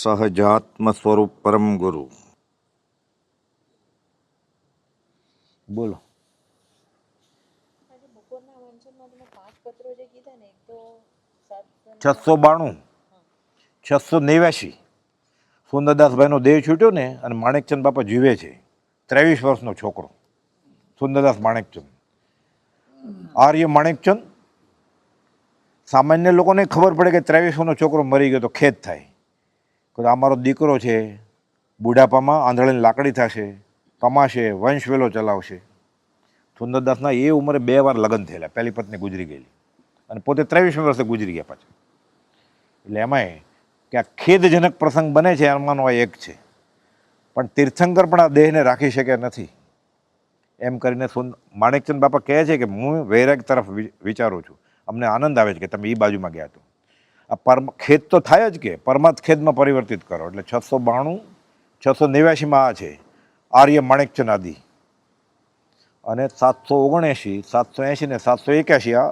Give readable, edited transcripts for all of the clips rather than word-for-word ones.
સહજાત્મ સ્વરૂપ પરમ ગુરુ. બોલો. આજે બપોરના વાંચનમાં તમે 5 પત્રો જે કીધા ને, એક તો 692 689 સુંદરદાસભાઈનો દેહ છૂટ્યો ને અને માણેકચંદ બાપા જીવે છે. 23 વર્ષનો છોકરો સુંદરદાસ માણેકચંદ. આર્ય માણેકચંદ. સામાન્ય લોકોને ખબર પડે કે 23 વર્ષનો છોકરો મરી ગયો તો ખેદ થાય કે આ મારો દીકરો છે, બુઢાપામાં આંધળીની લાકડી થશે, કમાશે, વંશવેલો ચલાવશે. સુંદરદાસના એ ઉંમરે 2 વાર લગ્ન થયેલા. પહેલી પત્ની ગુજરી ગયેલી અને પોતે 23 વર્ષે ગુજરી ગયા પાછા. એટલે એમાંય કે આ ખેદજનક પ્રસંગ બને છે એમાંનો આ એક છે. પણ તીર્થંકર પણ આ દેહને રાખી શક્યા નથી. એમ કરીને માણેકચંદ બાપા કહે છે કે હું વૈરાગ તરફ વિચારું છું. અમને આનંદ આવે છે કે તમે એ બાજુમાં ગયા તો આ ખેદ તો થાય જ કે પરમાર્થ ખેદમાં પરિવર્તિત કરો. એટલે 692 689 આ છે આર્ય માણેકચંદ આદિ, અને 779 780 ને 781 આ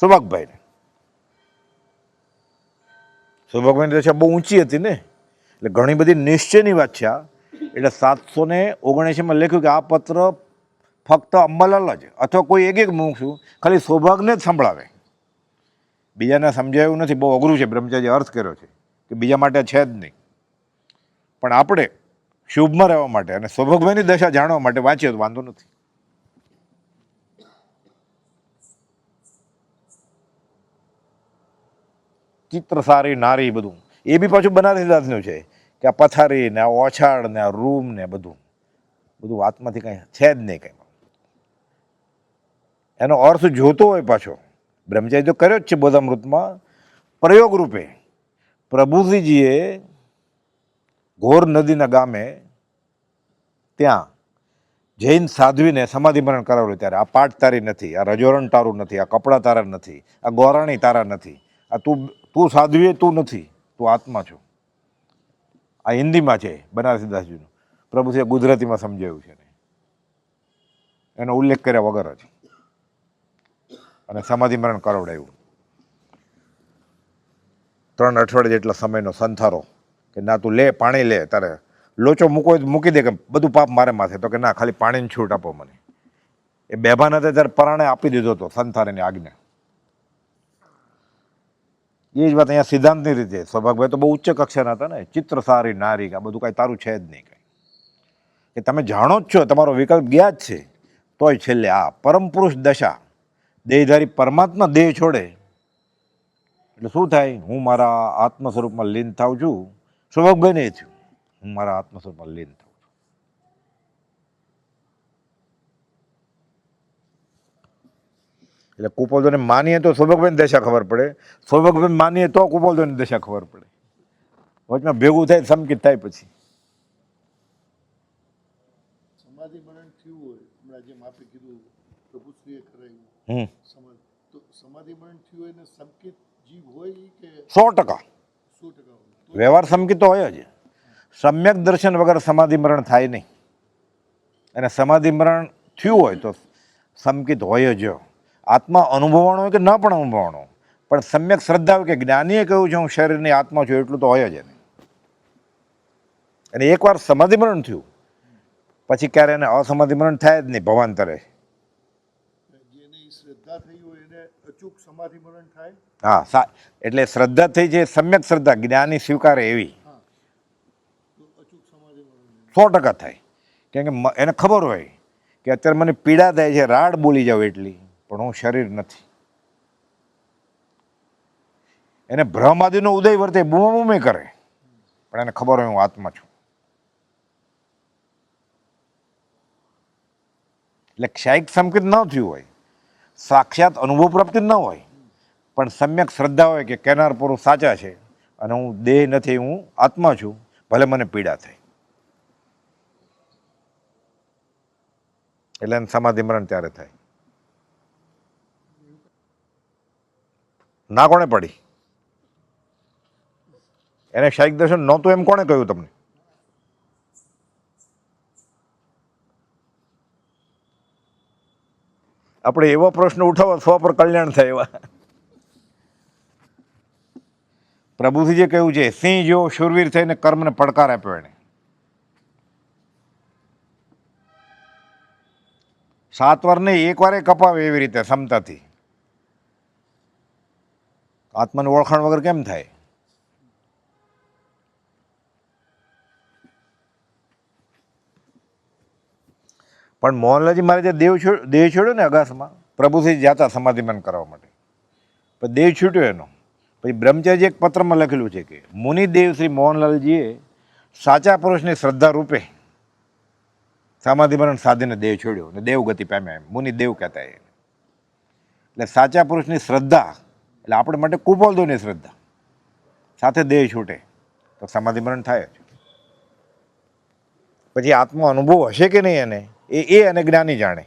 સૌભાગભાઈને. સૌભાગભાઈની દશા બહુ ઊંચી હતી ને, એટલે ઘણી બધી નિશ્ચયની વાત છે આ. એટલે 779માં લખ્યું કે આ પત્ર ફક્ત અંબાલાલ જ અથવા કોઈ એક મુમુક્ષુ ખાલી સૌભાગને જ સંભળાવે, બીજાને સમજાયું નથી. બહુ અઘરું છે. બ્રહ્મચારી અર્થ કર્યો છે કે બીજા માટે છે જ નહીં, પણ આપણે શુભમાં રહેવા માટે અને સૌભાગભાઈની દશા જાણવા માટે વાંચીએ તો વાંધો નથી. ચિત્ર સારી નારી બધું એ બી પાછું બનારસીદાસનું છે કે આ પથારી ને આ ઓછાળ ને આ રૂમ ને બધું આત્માથી કંઈ છે જ નહીં. કંઈ એનો અર્થ જોતો હોય પાછો. બ્રહ્મચારી તો કર્યો જ છે બોધામૃતમાં પ્રયોગ રૂપે. પ્રભુજીએ ઘોર નદીના ગામે ત્યાં જૈન સાધ્વીને સમાધિ મરણ કરાવેલું ત્યારે આ પાટ તારી નથી, આ રજોરણ તારું નથી, આ કપડાં તારા નથી, આ ગોરાણી તારા નથી, આ તું સાધ્વી તું નથી, તું આત્મા છો. આ હિન્દીમાં છે બનારસીદાસજીનું. પ્રભુજીએ ગુજરાતીમાં સમજાવ્યું છે એનો ઉલ્લેખ કર્યા વગર જ, અને સમાધિ મરણ કરાવડાવ્યું. 3 અઠવાડિયા જેટલા સમયનો સંથારો કે ના તું લે પાણી લે, તારે લોચો મૂકો મૂકી દે કે બધું પાપ મારે માથે, તો કે ના ખાલી પાણીની છૂટ આપો મને. એ બેભાન હતા ત્યારે પરાણે આપી દીધો હતો સંથારાની આજ્ઞા. એ જ વાત અહીંયા સિદ્ધાંતની રીતે. સૌભાગભાઈ તો બહુ ઉચ્ચ કક્ષાના હતા ને. ચિત્ર સારી નારી, આ બધું કાંઈ તારું છે જ નહીં. કાંઈ કે તમે જાણો જ છો તમારો વિકલ્પ ગયા જ છે, તોય છેલ્લે આ પરમ પુરુષ દશા દેહધારી પરમાત્મા દેહ છોડે એટલે શું થાય? હું મારા આત્મ સ્વરૂપમાં લીન થાઉં છું. સૌભાગભાઈને એ થયું, હું મારા આત્મ સ્વરૂપમાં લીન થાઉં છું. એટલે કુપોલદોને માનીએ તો સૌભાગભાઈની દશા ખબર પડે, સૌભાગભાઈ માનીએ તો કુપોલદોની દશા ખબર પડે. વચમાં ભેગું થાય સંકિત થાય. પછી સમાધિ મરણ થયું હોય, હમણાં જેમ આપણે કીધું પ્રભુશ્રીએ કરાવ્યું તો સમાધિ મરણ થયું હોય ને સંકિત જીવ હોય કે 100% 100% વ્યવહાર સંકિત તો હોય જ. સમ્યક દર્શન વગર સમાધિ મરણ થાય નહીં, અને સમાધિ મરણ થયું હોય તો સંકિત હોય જ. આત્મા અનુભવવાનો હોય કે ન પણ અનુભવવાનો, પણ સમ્યક શ્રદ્ધા હોય કે જ્ઞાનીએ કહ્યું છે હું શરીરની આત્મા છું, એટલું તો હોય જ એને. અને એકવાર સમાધિ મરણ થયું પછી ક્યારે એને અસમાધિ મરણ થાય જ નહીં ભવાંતરે. જેની શ્રદ્ધા થઈ હોય એને અચૂક સમાધિ મરણ થાય. હા, એટલે શ્રદ્ધા થઈ છે, સમ્યક શ્રદ્ધા જ્ઞાની સ્વીકારે એવી તો અચૂક સમાધિ મરણ 100% થાય. કેમ કે એને ખબર હોય કે અત્યારે મને પીડા થાય છે, રાડ બોલી જાવ એટલી, પણ હું શરીર નથી. એને ભ્રમાદિનો ઉદય વર્તે, બૂમાબૂમી કરે, પણ એને ખબર હોય હું આત્મા છું. એટલે ક્ષાયિક સંકેત ન થયું હોય, સાક્ષાત અનુભવ પ્રાપ્તિ ન હોય, પણ સમ્યક શ્રદ્ધા હોય કે કેનાર પુરુષ સાચા છે અને હું દેહ નથી, હું આત્મા છું, ભલે મને પીડા થાય. એટલે એને સમાધિ મરણ ત્યારે થાય. ના કોણે પડી? એને ક્ષાયિક દર્શન નહોતું એમ કોણે કહ્યું તમને? આપણે એવો પ્રશ્ન ઉઠાવો સ્વ પર કલ્યાણ થાય એવા. પ્રભુથી જે કહ્યું છે, સિંહ જેવો શૂરવીર થઈને કર્મને પડકાર આપ્યો એને. 7 વાર નહીં, 1 વારે કપાવે એવી રીતે ક્ષમતાથી. આત્માની ઓળખાણ વગર કેમ થાય? પણ મોહનલાલજી મારે જે દેહ છોડ્યો ને અગાસમાં, પ્રભુથી જાતા સમાધિમાન કરવા માટે, પણ દેહ છૂટ્યો એનો. પછી બ્રહ્મચારી એક પત્રમાં લખેલું છે કે મુનિદેવ શ્રી મોહનલાલજીએ સાચા પુરુષની શ્રદ્ધા રૂપે સમાધિમરણ સાધીને દેહ છોડ્યો અને દેવગતિ પામ્યા. એમ મુનિદેવ કહેતા એને. એટલે સાચા પુરુષની શ્રદ્ધા એટલે આપણે માટે કુપોલદેવની શ્રદ્ધા સાથે દેહ છૂટે તો સમાધિમરણ થાય જ. પછી આત્મા અનુભવ હશે કે નહીં એને એ અને જ્ઞાની જાણે.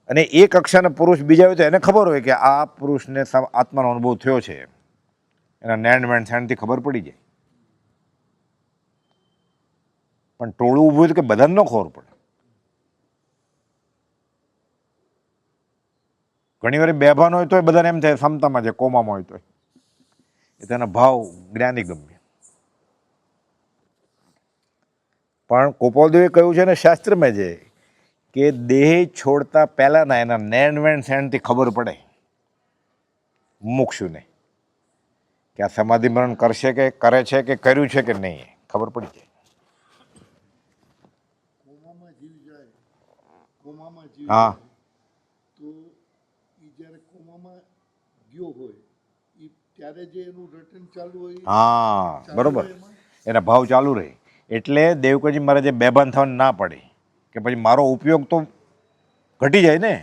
અને એ કક્ષાનો પુરુષ બીજા હોય તો એને ખબર હોય કે આ પુરુષને આત્માનો અનુભવ થયો છે, એના નેણ વેણ છાણથી ખબર પડી જાય. પણ ટોળું ઊભું હતું કે બધાને ન ખબર પડે. ઘણી વાર બેભાન હોય તોય બધાને એમ થાય ક્ષમતામાં છે, કોમામાં હોય તોય એ તેના ભાવ જ્ઞાની ગમ્ય. પણ ગોપાલદેવે કહ્યું છે ને શાસ્ત્રમાં છે કે દેહ છોડતા પહેલાંના એના નેણ વેણ સેણથી ખબર પડે મુક્ષુને કે આ સમાધિમરણ કરશે કે કરે છે કે કર્યું છે કે નહીં, ખબર પડી જાય. કોમામાં જીવ જાય, કોમામાં જીવ હા. જાય તો એ જ્યારે કોમામાં ગયો હોય એ ત્યારે જે એનું રટન ચાલુ હોય હા, ચાલુ બરોબર. હોય એમાં એના ભાવ ચાલુ રહે. એટલે દેવકોજી મહારાજે બેભાન થવાની ના પડી કે પછી મારો ઉપયોગ તો ઘટી જાય ને,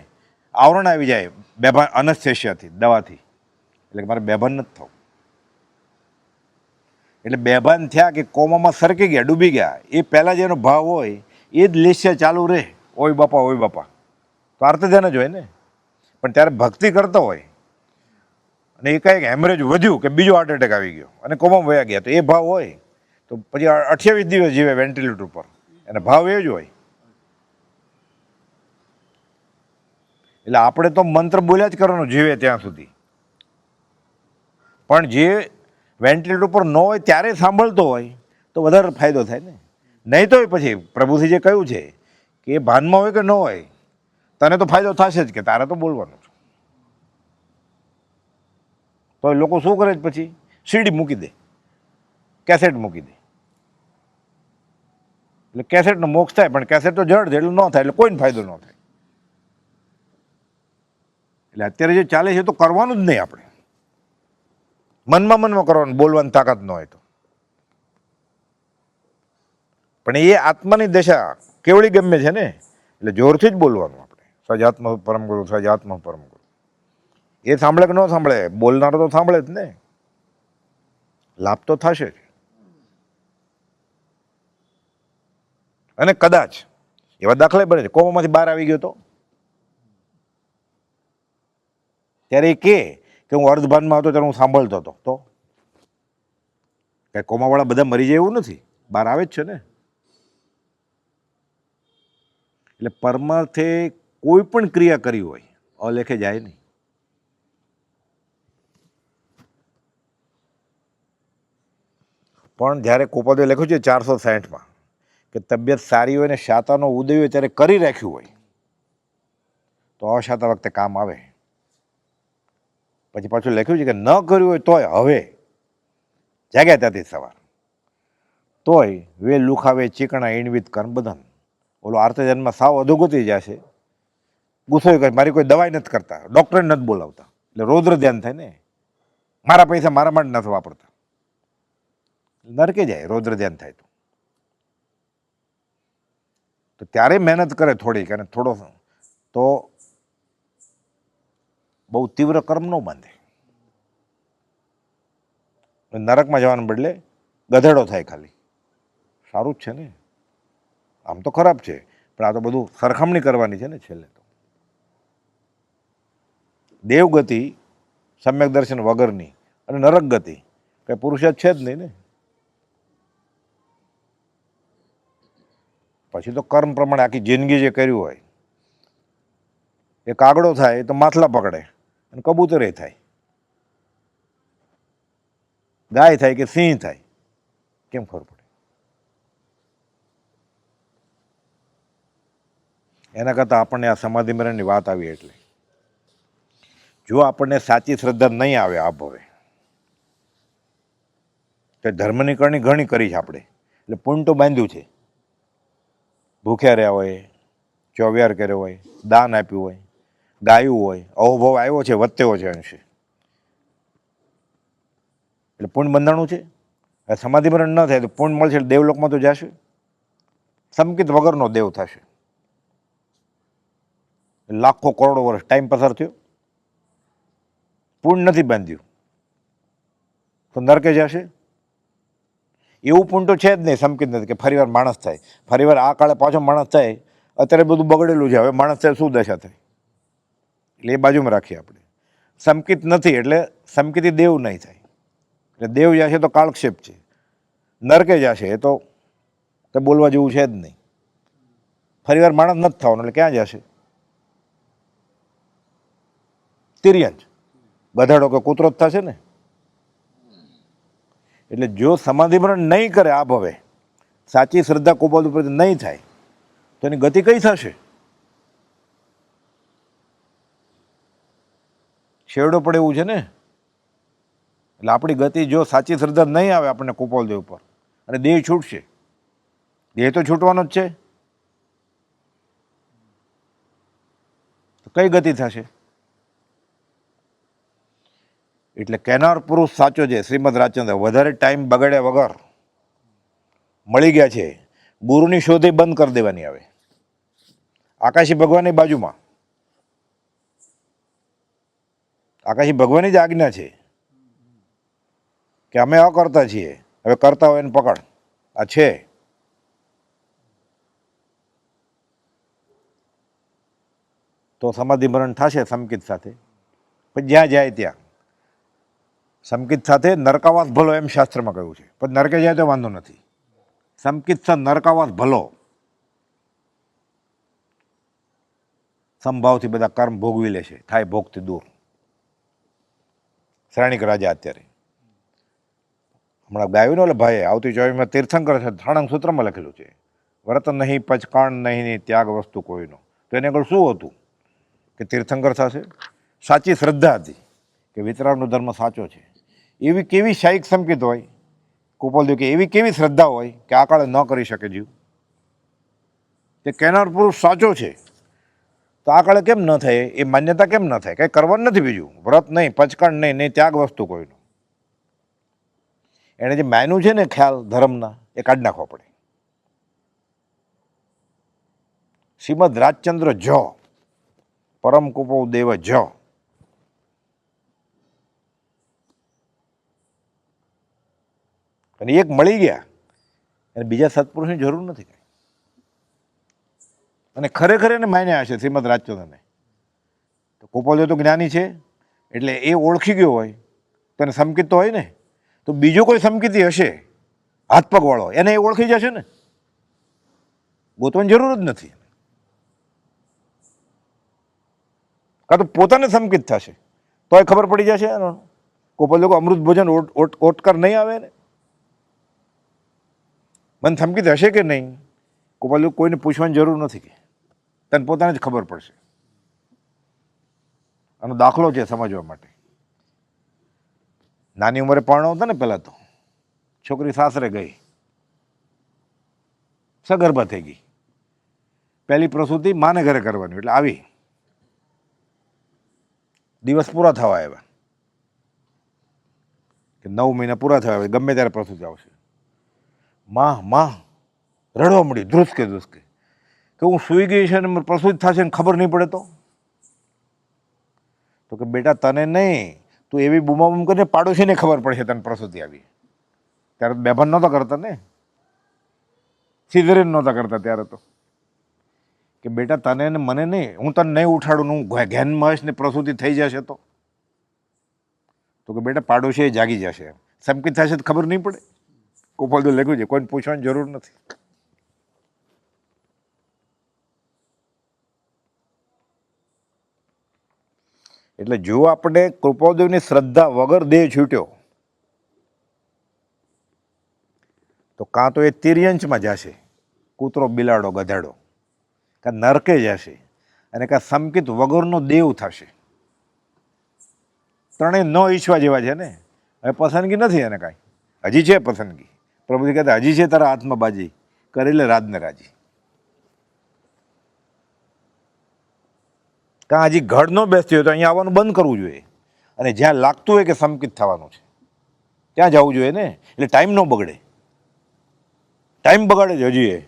આવરણ આવી જાય બેભાન અનસ્થેશિયાથી, દવાથી. એટલે મારે બેભાન નથી થવું. એટલે બેભાન થયા કે કોમામાં સરકી ગયા, ડૂબી ગયા, એ પહેલાં જેનો ભાવ હોય એ જ લેસ્ય ચાલુ રહે. ઓય બાપા તો આર્તધ્યાન જ હોય ને. પણ ત્યારે ભક્તિ કરતો હોય અને એ કાંઈક હેમરેજ વધ્યું કે બીજો હાર્ટ એટેક આવી ગયો અને કોમામાં વયા ગયા, તો એ ભાવ હોય તો પછી 28 દિવસ જીવે વેન્ટિલેટર ઉપર. એને ભાવ એ જ હોય. એટલે આપણે તો મંત્ર બોલ્યા જ કરવાનો જીવે ત્યાં સુધી. પણ જે વેન્ટિલેટર ઉપર ન હોય ત્યારે સાંભળતો હોય તો વધારે ફાયદો થાય ને. નહીં તો પછી પ્રભુથી જે કહ્યું છે કે એ ભાનમાં હોય કે ન હોય તને તો ફાયદો થશે જ કે તારે તો બોલવાનું છે. તો એ લોકો શું કરે પછી સીડી મૂકી દે, કેસેટ મૂકી દે. એટલે કેસેટનો મોક્ષ થાય, પણ કેસેટ તો જડ છે એટલે ન થાય, એટલે કોઈને ફાયદો ન થાય. એટલે અત્યારે જે ચાલે છે તો કરવાનું જ નહીં આપણે. મનમાં કરવાનું, બોલવાની તાકાત ન હોય તો. પણ એ આત્માની દશા કેવડી ગમે છે ને, એટલે જોરથી જ બોલવાનું આપણે. સજાત્મ પરમ ગુરુ, સજાત્મ પરમ ગુરુ. એ સાંભળે કે ન સાંભળે, બોલનારો તો સાંભળે જ ને, લાભ તો થશે જ. અને કદાચ એવા દાખલા બને છે, કોમામાંથી બહાર આવી ગયો તો ત્યારે એ કે હું અર્ધભાનમાં હતો ત્યારે હું સાંભળતો હતો. તો કઈ કોમાવાળા બધા મરી જાય એવું નથી, બહાર આવે જ છે ને. એટલે પરમાર્થે કોઈ પણ ક્રિયા કરી હોય અલેખે જાય નહીં. પણ જ્યારે કોપાદે લખ્યું છે 460માં કે તબિયત સારી હોય ને શાતાનો ઉદય હોય ત્યારે કરી રાખ્યું હોય તો અશાતા વખતે કામ આવે. પછી પાછું લખ્યું છે કે ન કર્યું હોય તોય હવે જાગ્યા ત્યાંથી સવાર તોય વે લુખાવે ચીકણા ઈણવિત કર્મ બદન. ઓલો આર્તજન્મમાં સાવ અધોગતિ જશે, ગુસ્સો કરે, મારી કોઈ દવાઈ નથી કરતા, ડૉક્ટરને નથી બોલાવતા, એટલે રૌદ્ર ધ્યાન થાય ને, મારા પૈસા મારા માટે નથી વાપરતા, નરકે જાય રૌદ્ર ધ્યાન થાય તો ત્યારે મહેનત કરે થોડીક અને થોડો તો બહુ તીવ્ર કર્મ ન બાંધે. નરકમાં જવાને બદલે ગધેડો થાય ખાલી. સારું જ છે ને, આમ તો ખરાબ છે પણ આ તો બધું સરખામણી કરવાની છે ને છેલ્લે તો. દેવગતિ સમ્યક દર્શન વગરની અને નરક ગતિ કઈ પુરુષાર્થ છે જ નહીં ને. પછી તો કર્મ પ્રમાણે આખી જિંદગી જે કર્યું હોય એ કાગડો થાય તો માથલા પકડે અને કબૂતરે થાય. ગાય થાય કે સિંહ થાય? કેમ ખબર પડે? એના કરતાં આપણને આ સમાધિ મરણની વાત આવી એટલે જો આપણને સાચી શ્રદ્ધા નહીં આવે આ ભવે તો ધર્મની કરણી ઘણી કરી છે આપણે, એટલે પુણ્ય તો બાંધ્યું છે. ભૂખ્યા રહ્યા હોય, ચોવ્યાર કર્યો હોય, દાન આપ્યું હોય, ગાયું હોય, અહોભાવ આવ્યો છે, વધ્યો છે અંશે, એટલે પુણ્ય બંધાણું છે. હવે સમાધિ મરણ ન થાય તો પુણ્ય મળશે એટલે દેવલોકમાં તો જશે, સંકિત વગરનો દેવ થશે. લાખો કરોડો વર્ષ ટાઈમ પસાર થયો, પુણ્ય નથી બાંધ્યું તો નરકે જશે. એવું પુણ્ય તો છે જ નહીં, સંકિત નથી કે ફરીવાર માણસ થાય, ફરીવાર આ કાળે પાછો માણસ થાય. અત્યારે બધું બગડેલું છે, હવે માણસ થાય શું દશા થાય? એટલે એ બાજુમાં રાખીએ આપણે. સંકિત નથી એટલે સંકિતી દેવ નહીં થાય, એટલે દેવ જશે તો કાળક્ષેપ છે, નરકે જશે એ તો કંઈ બોલવા જેવું છે જ નહીં. ફરીવાર માણસ નથી થવાનો એટલે ક્યાં જશે? તિર્યંજ ગધાડો કે કૂતરો જ થશે ને. એટલે જો સમાધિ મરણ નહીં કરે આ ભવે, સાચી શ્રદ્ધા કુપોલ ઉપર નહીં થાય તો એની ગતિ કઈ થશે? શેરડો પડે એવું છે ને. એટલે આપણી ગતિ જો સાચી શ્રદ્ધા નહીં આવે આપણને કુપોલ દેવ ઉપર, અને દેહ છૂટશે, દેહ તો છૂટવાનો જ છે, તો કઈ ગતિ થશે? એટલે કેનાર પુરુષ સાચો છે શ્રીમદ રાજચંદ્ર, વધારે ટાઈમ બગાડ્યા વગર મળી ગયા છે. ગુરુની શોધે બંધ કરી દેવાની આવે. આકાશી ભગવાનની બાજુમાં, આકાશી ભગવાનની જ આજ્ઞા છે કે અમે અકર્તા છીએ, હવે કરતા હોય એને પકડ. આ છે તો સમાધિ મરણ થશે સંકિત સાથે. પણ જ્યાં જાય ત્યાં સંકિત સાથે નરકાવાસ ભલો એમ શાસ્ત્રમાં કહ્યું છે, પણ નરકે જાય તો વાંધો નથી. સંકિત સાથે નરકાવાસ ભલો, સંભાવથી બધા કર્મ ભોગવી લે છે, થાય ભોગથી દૂર. શ્રાણિક રાજા અત્યારે હમણાં ગાયું ને એટલે ભાઈ આવતી ચોવીસમાં તીર્થંકર છે, થાણંગ સૂત્રમાં લખેલું છે, વ્રત નહીં પચકાણ નહીં ત્યાગ વસ્તુ કોઈનો. તો એને આગળ શું હતું કે તીર્થંકર થશે? સાચી શ્રદ્ધા હતી કે વિતરાગનો ધર્મ સાચો છે. એવી કેવી શાયિક સંકિત હોય કુપોલદેવ કે એવી કેવી શ્રદ્ધા હોય કે આ કાળે ન કરી શકે જીવ? તે કહેનાર પુરુષ સાચો છે તો આ કાળે કેમ ન થાય? એ માન્યતા કેમ ન થાય? કંઈ કરવાનું નથી બીજું, વ્રત નહીં પચકાણ નહીં નહીં ત્યાગ વસ્તુ કોઈનો. એણે જે માન્યું છે ને ખ્યાલ ધર્મના, એ કાઢી નાખવા પડે. શ્રીમદ રાજચંદ્ર જ પરમ કુપો દેવ જ, અને એક મળી ગયા અને બીજા સત્પુરુષની જરૂર નથી કાંઈ. અને ખરેખર એને માન્યા હશે શ્રીમદ રાજચંદ્રને. તો કુપોલદેવ તો જ્ઞાની છે એટલે એ ઓળખી ગયો હોય તો એને સંકિત તો હોય ને, તો બીજો કોઈ સંકિતી હશે હાથ પગવાળો, એને એ ઓળખી જશે ને, ગોતવાની જરૂર જ નથી. કાં તો પોતાને સંકિત થશે તો એ ખબર પડી જશે. કુપોલદેવ અમૃત ભોજન ઓટકાર નહીં આવે ને, મને સંકિત હશે કે નહીં, કુપોલદેવ કોઈને પૂછવાની જરૂર નથી, કે તને પોતાને જ ખબર પડશે. આનો દાખલો છે સમજવા માટે. નાની ઉંમરે પરણાવતા ને પહેલાં તો છોકરી સાસરે ગઈ, સગર્ભા થઈ ગઈ, પહેલી પ્રસૂતિ માને ઘરે કરવાની, એટલે આવી દિવસ પૂરા થવા આવ્યા કે 9 મહિના પૂરા થયા, ગમે ત્યારે પ્રસૂતિ આવશે. માં રડવા મળી, ધ્રુસકે કે હું સૂઈ ગઈ છે ને પ્રસૂતિ થશે ને ખબર નહીં પડે તો કે બેટા તને નહીં, તું એવી બૂમાબૂમ કરીને પાડોશીને ખબર પડશે તને પ્રસૂતિ આવી. ત્યારે તો બેભાન નહોતા કરતા ને, સિઝેરિયન નહોતા કરતા ત્યારે તો, કે બેટા તને ને મને નહીં, હું તને નહીં ઉઠાડું, હું ઘેનમાં હશ ને પ્રસૂતિ થઈ જશે તો કે બેટા પાડોશી જાગી જશે, સંકિત થશે તો ખબર નહીં પડે. કુપોલદેવ લખ્યું છે, કોઈને પૂછવાની જરૂર નથી. એટલે જો આપણે કૃપાદેવની શ્રદ્ધા વગર દેહ છૂટ્યો તો કાં તો એ તિર્યંચમાં જશે, કૂતરો બિલાડો ગધાડો, કાં નરકે જશે, અને કાં સમકિત વગરનો દેવ થશે. ત્રણેય ન ઈચ્છવા જેવા છે ને. હવે પસંદગી નથી એને કાંઈ, હજી છે પસંદગી. પ્રભુજી કહેતા હજી છે તારા હાથમાં બાજી, કરી લે રાજને રાજી. કાં હજી ઘડ ન બેસતી હોય તો અહીંયા આવવાનું બંધ કરવું જોઈએ, અને જ્યાં લાગતું હોય કે સમકિત થવાનું છે ત્યાં જવું જોઈએ ને. એટલે ટાઈમ ન બગડે. ટાઈમ બગાડે છે હજી એ.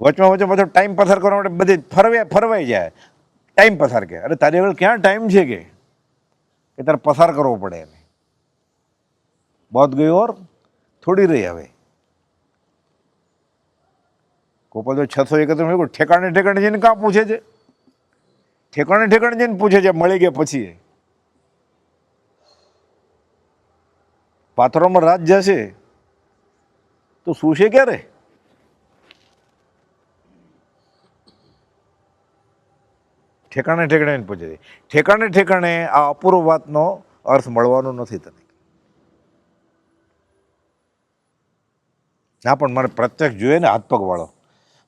વચમાં પાછો ટાઈમ પસાર કરવા માટે બધે ફરવાઈ જાય, ટાઈમ પસાર કે. અરે તારી આગળ ક્યાં ટાઈમ છે કે તારે પસાર કરવો પડે એને. બહુત ગઈ ઓર થોડી રહી હવે. ગોપાલ 631 ઠેકાણે ઠેકાણે જઈને કાં પૂછે છે? ઠેકાણે ઠેકાણે જઈને પૂછે છે મળી ગયા પછી. પાથરોમાં રાત જશે તો શું છે ક્યારે? ઠેકાણે ઠેકાણે પૂછે છે. ઠેકાણે ઠેકાણે આ અપૂર્વ વાતનો અર્થ મળવાનો નથી તને. ના પણ મારે પ્રત્યક્ષ જોઈએ ને, હાથ પગ વાળો.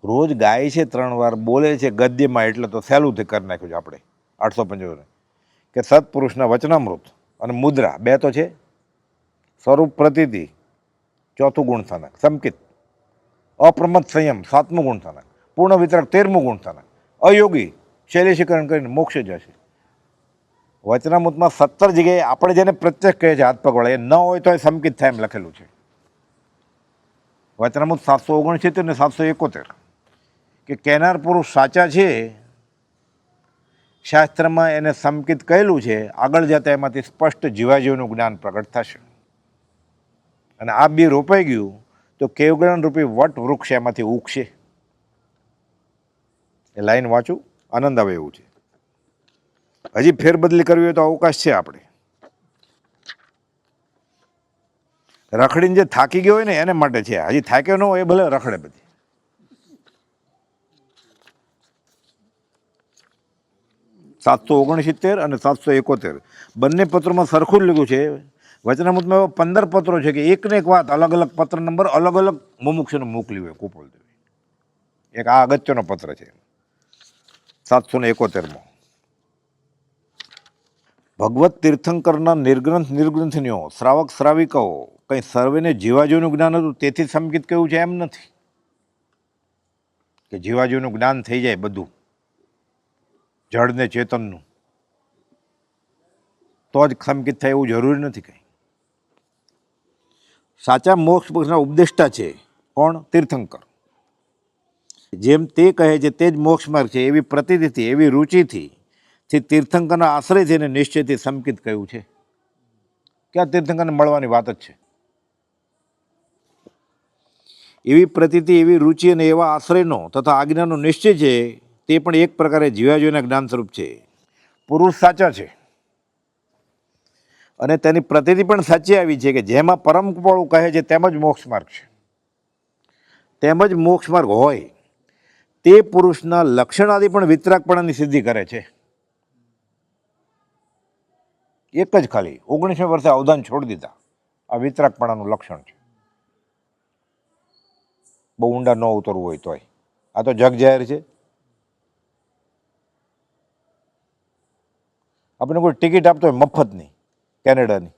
રોજ ગાય છે 3 વાર, બોલે છે ગદ્યમાં, એટલે તો સહેલુંથી કરી નાખ્યું છે આપણે 855 કે સત્પુરુષના વચનામૃત અને મુદ્રા 2 તો છે. સ્વરૂપ પ્રતીતિ 4થું ગુણસ્થાનક, સમકિત અપ્રમત્ત સંયમ 7મું ગુણસ્થાનક, પૂર્ણ વિતરક 13મું ગુણસ્થાનક, અયોગી શૈલેષીકરણ કરીને મોક્ષે જશે. વચનામૃતમાં 17 જગ્યાએ આપણે જેને પ્રત્યક્ષ કહે છે હાથ પગ વાળા, એ ન હોય તો એ સમકિત થાય એમ લખેલું છે. વચનામૃત 769 ને 771 કે કહેનાર પુરુષ સાચા છે, શાસ્ત્રમાં એને સમકિત કહેલું છે. આગળ જતા એમાંથી સ્પષ્ટ જીવાજીવનું જ્ઞાન પ્રગટ થશે. અને આ બી રોપાઈ ગયું તો કેવગણ રૂપી વટ વૃક્ષ એમાંથી ઉગશે. એ લાઈન વાંચું, આનંદ આવે એવું છે. હજી ફેરબદલી કરવી હોય તો અવકાશ છે આપણે. રખડીને જે થાકી ગયો હોય ને એને માટે છે. હજી થાક્યો ન હોય એ ભલે રખડે બધી. $769 અને 771 બંને પત્રોમાં સરખું જ લખ્યું છે. વચનામૃતમાં એવા 15 પત્રો છે કે એક ને એક વાત અલગ અલગ પત્ર નંબર અલગ અલગ મુમુક્ષુને મોકલી હોય કુપોલદેવે. એક આ અગત્યનો પત્ર છે 771. ભગવત તીર્થંકરના નિર્ગ્રંથનીઓ શ્રાવક શ્રાવિકાઓ કંઈ સર્વેને જીવાજીવનું જ્ઞાન હતું તેથી સમકિત કેવું છે એમ નથી કે જીવાજીવનું જ્ઞાન થઈ જાય બધું જળ ને ચેતનનું તો જ સમકિત થાય એવું જરૂરી નથી કંઈ. સાચા મોક્ષ પક્ષના ઉપદેષ્ટા છે કોણ? તીર્થંકર. જેમ તે કહે છે તે જ મોક્ષ માર્ગ છે એવી પ્રતીતિથી, એવી રુચિથી તીર્થંકરના આશ્રયથી અને નિશ્ચયથી સમકિત કહ્યું છે. ક્યાં તીર્થંકરને મળવાની વાત જ છે. એવી પ્રતીતિ, એવી રુચિ અને એવા આશ્રયનો તથા આજ્ઞાનો નિશ્ચય છે તે પણ એક પ્રકારે જીવાજીવના જ્ઞાન સ્વરૂપ છે. પુરુષ સાચા છે અને તેની પ્રતીતિ પણ સાચી આવી છે કે જેમાં પરમ કૃપાળુ કહે છે તેમ જ મોક્ષ માર્ગ છે. તેમ જ મોક્ષ માર્ગ હોય તે પુરુષના લક્ષણાદિ પણ વિતરાગપણાની સિદ્ધિ કરે છે. એક જ ખાલી 19મે વર્ષે અવધાન છોડી દીધા. આ વિતરાગપણાનું લક્ષણ છે. બહુ ઊંડા ન ઉતરવું હોય તોય. આ તો જગ જાહેર છે. આપણે કોઈ ટિકિટ આપતો હોય મફતની, કેનેડાની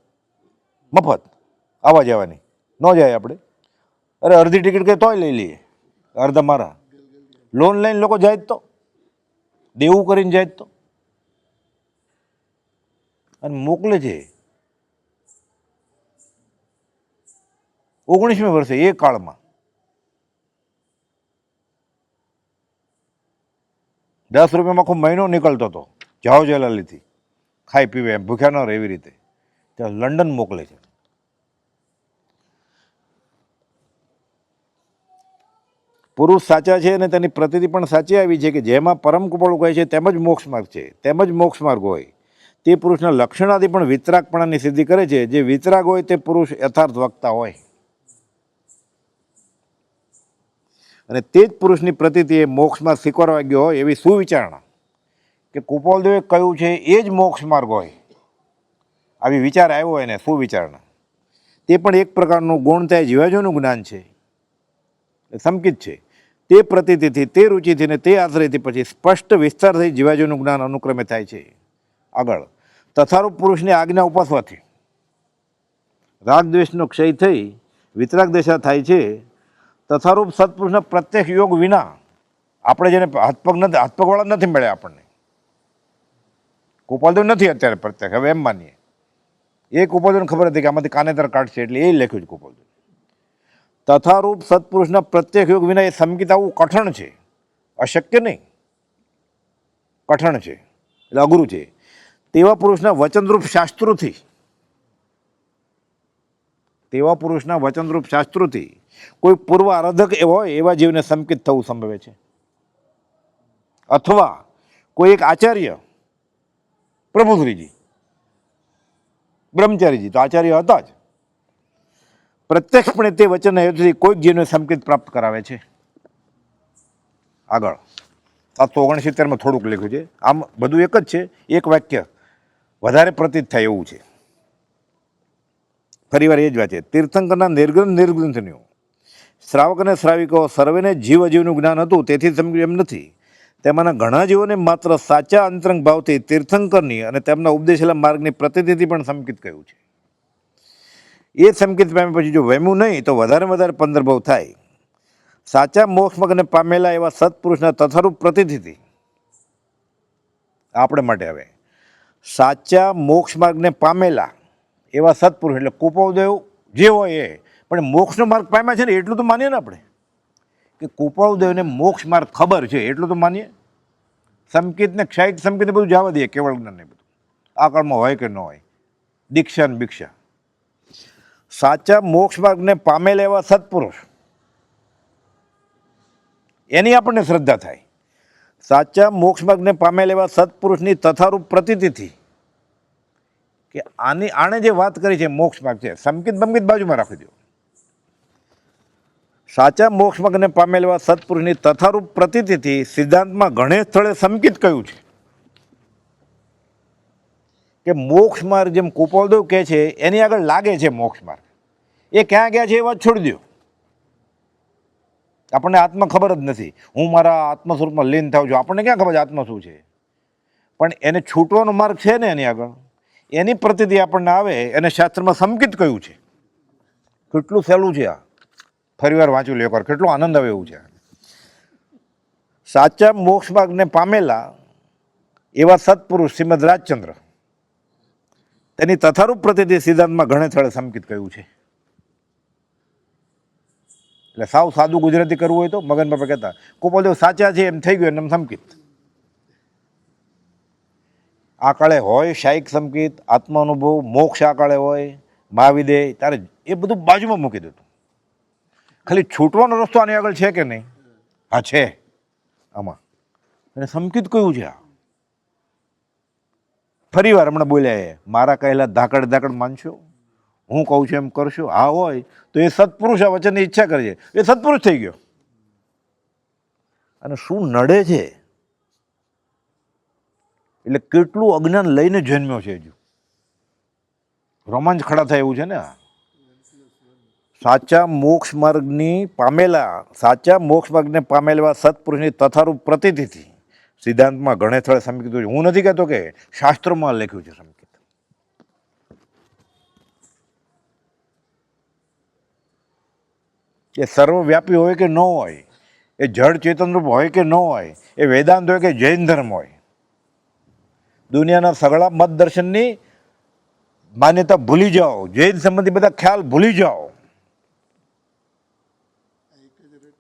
મફત આવવા જવાની, ન જાય આપણે. અરે અડધી ટિકિટ કંઈ તોય લઈ લઈએ, અડધા મારા. લોન લઈને લોકો જાય જ તો, દેવું કરીને જાય જ તો, અને મોકલે છે 19મે વર્ષે એ કાળમાં. 10 રૂપિયામાં આખો મહિનો નીકળતો હતો જાઓ જલાલીથી, ખાઈ પીવે એમ, ભૂખ્યા ન રહે એવી રીતે. ત્યાં લંડન મોકલે છે. પુરુષ સાચા છે અને તેની પ્રતીતિ પણ સાચી આવી છે કે જેમાં પરમ કૃપાળુ કહે છે તેમ જ મોક્ષ માર્ગ છે. તેમ જ મોક્ષ માર્ગ હોય તે પુરુષના લક્ષણાથી પણ વિતરાગપણાની સિદ્ધિ કરે છે. જે વિતરાગ હોય તે પુરુષ યથાર્થ વક્તા હોય અને તે જ પુરુષની પ્રતીતિ એ મોક્ષમાં સ્વીકારવા ગયો હોય એવી સુવિચારણા કે કુપાલદેવે કહ્યું છે એ જ મોક્ષ માર્ગ હોય, આવી વિચાર આવ્યો હોય ને સુવિચારણા તે પણ એક પ્રકારનું ગુણતાય જીવાજોનું જ્ઞાન છે, એ સંકિત છે. તે પ્રતીતિથી, તે રુચિથી ને તે આશ્રયથી પછી સ્પષ્ટ વિસ્તાર થઈ જીવાજોનું જ્ઞાન અનુક્રમે થાય છે. આગળ, તથારૂપ પુરુષની આજ્ઞા ઉપાસવાથી રાગ દ્વેષનો ક્ષય થઈ વિતરાગ દશા થાય છે. તથારૂપ સત્પુરુષના પ્રત્યક્ષ યોગ વિના આપણે જેને હાથપગવાળા નથી મળ્યા, આપણને ગોપાલદેવ નથી અત્યારે પ્રત્યક્ષ, હવે એમ માનીએ. એ ગોપાલદેવને ખબર હતી કે આમાંથી કાનેતર કાઢશે, એટલે એ લખ્યું છે ગોપાલદેવ. તથારૂપ સત્પુરુષના પ્રત્યક્ષ યોગ વિના એ સંકિત આવવું કઠણ છે, અશક્ય નહીં, કઠણ છે, એટલે અઘરું છે. તેવા પુરુષના વચનરૂપ શાસ્ત્રોથી, તેવા પુરુષના વચનરૂપ શાસ્ત્રોથી કોઈ પૂર્વ આરાધક હોય એવા જીવને સંકિત થવું સંભવે છે. અથવા કોઈ એક આચાર્ય, પ્રભુશ્રીજી બ્રહ્મચારીજી તો આચાર્ય હતા જ, પ્રત્યક્ષપણે તે વચનના હેતુથી કોઈક જીવને સંકિત પ્રાપ્ત કરાવે છે. આગળ 769 થોડુંક લખ્યું છે, આમ બધું એક જ છે, એક વાક્ય વધારે પ્રતીત થાય એવું છે. ફરીવાર એ જ વાત છે. તીર્થંકરના નિર્ગ્રંથનીઓ શ્રાવક અને શ્રાવિકો સર્વેને જીવ અજીવનું જ્ઞાન હતું, તેથી સમજ્યું એમ નથી. તેમાંના ઘણા જીવોને માત્ર સાચા અંતરંગ ભાવથી તીર્થંકરની અને તેમના ઉપદેશેલા માર્ગની પ્રતિનિધિ પણ સંકિત કહ્યું છે. એ સંકિત પામે પછી જો વહેમું નહીં તો વધારે 15 ભાવ થાય. સાચા મોક્ષ માર્ગને પામેલા એવા સત્પુરુષના તથારૂપ પ્રતિનિધિ, આપણે માટે હવે સાચા મોક્ષ માર્ગને પામેલા એવા સત્પુરુષ એટલે કુપોદેવ જે હોય એ, પણ મોક્ષનો માર્ગ પામ્યા છે ને એટલું તો માનીએ ને આપણે, કે કુપાળદેવને મોક્ષ માર્ગ ખબર છે એટલું તો માનીએ. સંકિતને ક્ષાયિક સંકિતને બધું જવા દઈએ, કેવળ જ્ઞાનને બધું આ કાળમાં હોય કે ન હોય, દીક્ષા ને ભિક્ષા. સાચા મોક્ષ માર્ગને પામેલા એવા સત્પુરુષ, એની આપણને શ્રદ્ધા થાય. સાચા મોક્ષ માર્ગને પામેલા એવા સત્પુરુષની તથારૂપ પ્રતીતિથી, કે આણે જે વાત કરી છે મોક્ષ માર્ગ છે, સંકિત બંકિત બાજુમાં રાખી દો. સાચા મોક્ષ માર્ગને પામેલ એવા સત્પુરુષની તથારૂપ પ્રતીતિથી સિદ્ધાંતમાં ઘણે સ્થળે સંકિત કહ્યું છે કે મોક્ષ માર્ગ જેમ કુપાલદેવ કહે છે એની આગળ લાગે છે મોક્ષ માર્ગ. એ ક્યાં ગયા છે એ વાત છોડી દો, આપણને આત્મા ખબર જ નથી. હું મારા આત્મ સ્વરૂપમાં લીન થાઉં છું, આપણને ક્યાં ખબર છે આત્મા શું છે? પણ એને છૂટવાનો માર્ગ છે ને એની આગળ, એની પ્રતિથી આપણને આવે, એને શાસ્ત્રમાં સંકિત કહ્યું છે. કેટલું સહેલું છે આ, ફરીવાર વાંચું લે એકવાર, કેટલો આનંદ આવે એવું છે. સાચા મોક્ષ માર્ગને પામેલા એવા સત્પુરુષ શ્રીમદ રાજચંદ્ર, તેની તથારૂપ પ્રતિથી સિદ્ધાંતમાં ઘણે સ્થળે સંકિત કહ્યું છે. એટલે સાવ સાદું ગુજરાતી કરવું હોય તો મગન બાપા કહેતા કુપાલદેવ સાચા છે એમ થઈ ગયું એમ સંકિત. આ કાળે હોય શાયિક સંકિત, આત્મા અનુભવ, મોક્ષ આ કાળે હોય, મહાવિદેય, તારે એ બધું બાજુમાં મૂકી દીધું. ખાલી છૂટવાનો રસ્તો આની આગળ છે કે નહીં? હા છે આમાં, અને સંકિત કયું છે આ? ફરી વાર હમણાં બોલ્યા એ મારા કહેલા ધાકડ માનશો, હું કહું છું એમ કરશો. હા હોય તો એ સત્પુરુષ આ વચનની ઈચ્છા કરે છે, એ સત્પુરુષ થઈ ગયો. અને શું નડે છે એટલે કેટલું અજ્ઞાન લઈને જન્મ્યો છે, હજુ રોમાંચ ખડા થાય એવું છે ને. સાચા મોક્ષ માર્ગની પામેલા, સાચા મોક્ષ માર્ગને પામેલા સત્પુરુષની તથારૂપ પ્રતીતિથી સિદ્ધાંતમાં ઘણે સ્થળે સંકિત. હું નથી કહેતો કે શાસ્ત્રોમાં લખ્યું છે સંકિત. એ સર્વવ્યાપી હોય કે ન હોય, એ જળ ચેતનરૂપ હોય કે ન હોય, એ વેદાંત હોય કે જૈન ધર્મ હોય, દુનિયાના સગળા મત દર્શનની માન્યતા ભૂલી જાઓ, જૈન સંબંધી બધા ખ્યાલ ભૂલી જાઓ.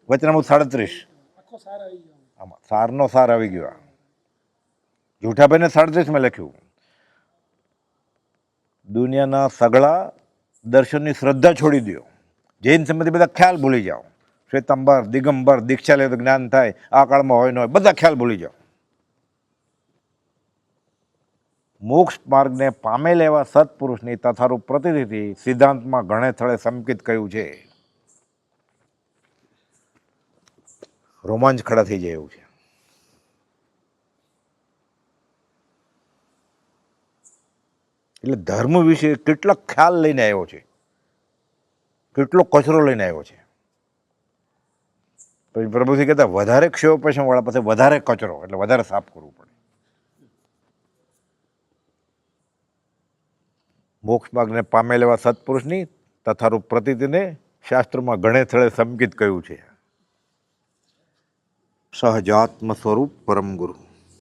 વચનામૃત 37 આમાં સારનો સાર આવી ગયો. જૂઠાભાઈને 37 લખ્યું, દુનિયાના સગળા દર્શનની શ્રદ્ધા છોડી દો, જૈન સંબંધી બધા ખ્યાલ ભૂલી જાઓ. શ્વેતાંબર, દિગંબર, દીક્ષા લે તો જ્ઞાન થાય, આ કાળમાં હોય ન હોય, બધા ખ્યાલ ભૂલી જાઓ. મોક્ષ માર્ગને પામેલા એવા સત્પુરુષની તથારૂપ પ્રતિનિધિ સિદ્ધાંતમાં ઘણે સ્થળે સંકિત કહ્યું છે. રોમાંચ ખડા થઈ જાય એવું છે. એટલે ધર્મ વિશે કેટલા ખ્યાલ લઈને આવ્યો છે, કેટલો કચરો લઈને આવ્યો છે. પછી પ્રભુજી કહેતા વધારે ક્ષયોપેશમવાળા પાસે વધારે કચરો, એટલે વધારે સાફ કરવું પડે. મોક્ષ માર્ગને પામેલ એવા સત્પુરુષની તથારૂપ પ્રતીતિને શાસ્ત્રમાં ઘણે સ્થળે સંકિત કહ્યું છે. સહજાત્મ સ્વરૂપ પરમ ગુરુ.